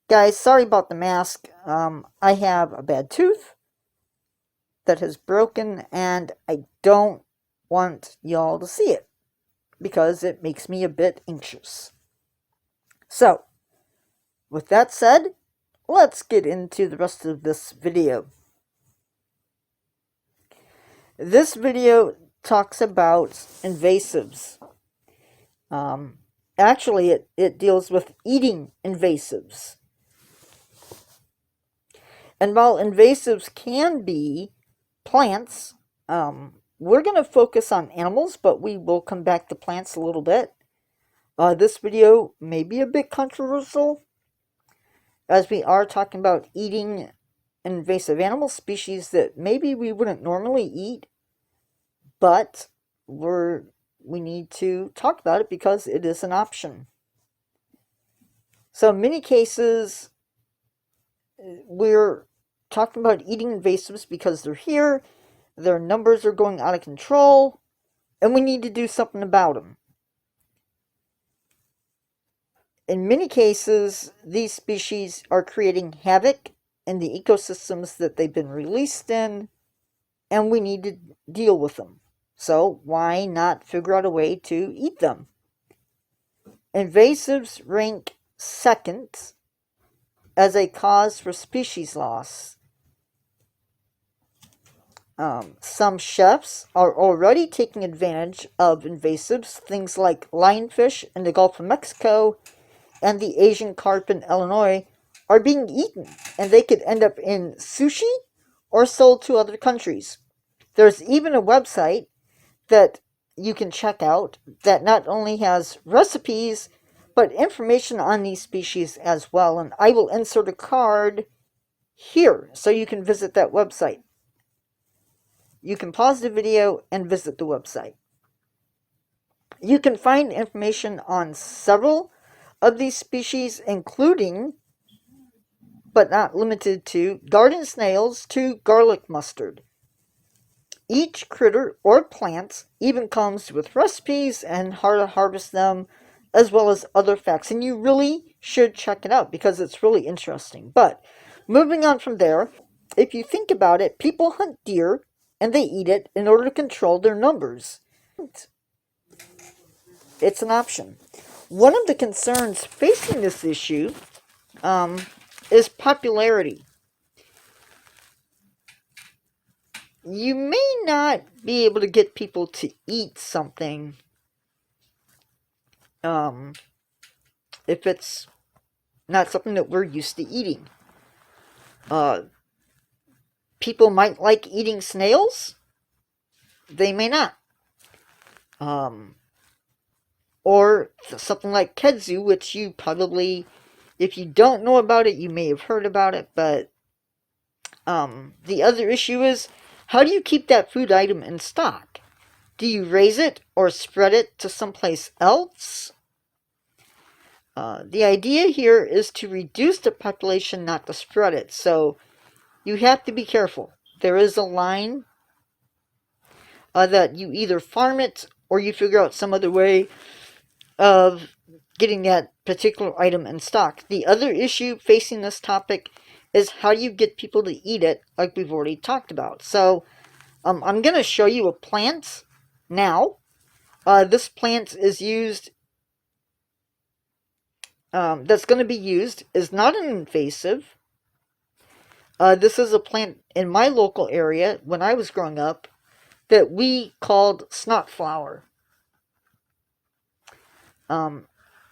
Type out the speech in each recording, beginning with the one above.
Guys, sorry about the mask. I have a bad tooth that has broken, and I don't want y'all to see it because it makes me a bit anxious. So, with that said, let's get into the rest of this video. This video talks about invasives. Actually, it deals with eating invasives. And while invasives can be plants, we're going to focus on animals, but we will come back to plants a little bit. This video may be a bit controversial, as we are talking about eating invasive animal species that maybe we wouldn't normally eat, but we need to talk about it because it is an option. So in many cases, we're talking about eating invasives because they're here, their numbers are going out of control, and we need to do something about them. In many cases, these species are creating havoc in the ecosystems that they've been released in, and we need to deal with them. So why not figure out a way to eat them? Invasives rank second as a cause for species loss. Some chefs are already taking advantage of invasives, things like lionfish in the Gulf of Mexico and the Asian carp in Illinois are being eaten, and they could end up in sushi or sold to other countries. There's even a website that you can check out that not only has recipes, but information on these species as well, and I will insert a card here so you can visit that website. You can pause the video and visit the website. You can find information on several of these species, including, but not limited to, garden snails to garlic mustard. Each critter or plant even comes with recipes and how to harvest them, as well as other facts. And you really should check it out because it's really interesting. But moving on from there, if you think about it, people hunt deer and they eat it in order to control their numbers. It's an option. One of the concerns facing this issue is popularity. You may not be able to get people to eat something if it's not something that we're used to eating. People might like eating snails. They may not. Or something like kudzu, which you probably, if you don't know about it, you may have heard about it, but the other issue is, how do you keep that food item in stock? Do you raise it or spread it to someplace else? The idea here is to reduce the population, not to spread it, so you have to be careful. There is a line that you either farm it or you figure out some other way of getting that particular item in stock. The other issue facing this topic is how do you get people to eat it, like we've already talked about. So I'm going to show you a plant now. This plant is used, that's going to be used, is not an invasive. This is a plant in my local area when I was growing up that we called snot flower.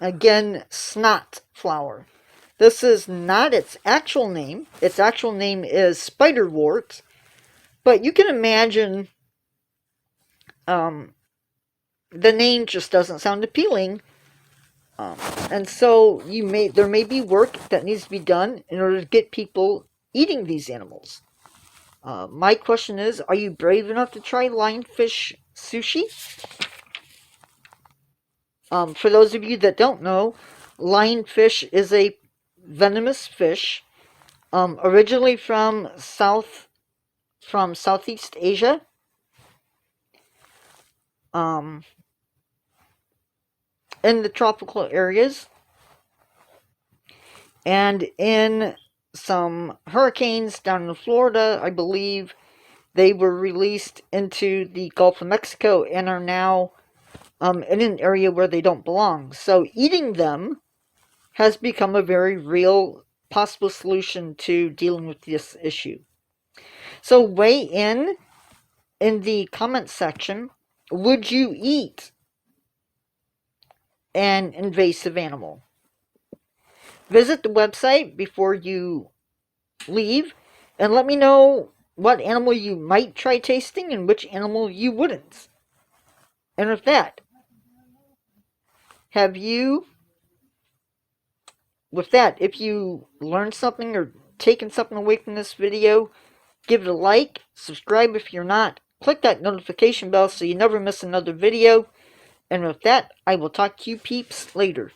Again, snot flower. This is not its actual name. Its actual name is spiderwort. But you can imagine the name just doesn't sound appealing And so there may be work that needs to be done in order to get people eating these animals. My question is, are you brave enough to try lionfish sushi? For those of you that don't know, lionfish is a venomous fish, originally from Southeast Asia. In the tropical areas, and in some hurricanes down in Florida, I believe they were released into the Gulf of Mexico and are now in an area where they don't belong. So eating them has become a very real possible solution to dealing with this issue. So weigh in the comment section. Would you eat an invasive animal? Visit the website before you leave and let me know what animal you might try tasting and which animal you wouldn't. And with that, if you learned something or taken something away from this video, give it a like, subscribe if you're not, click that notification bell so you never miss another video. And with that, I will talk to you peeps later.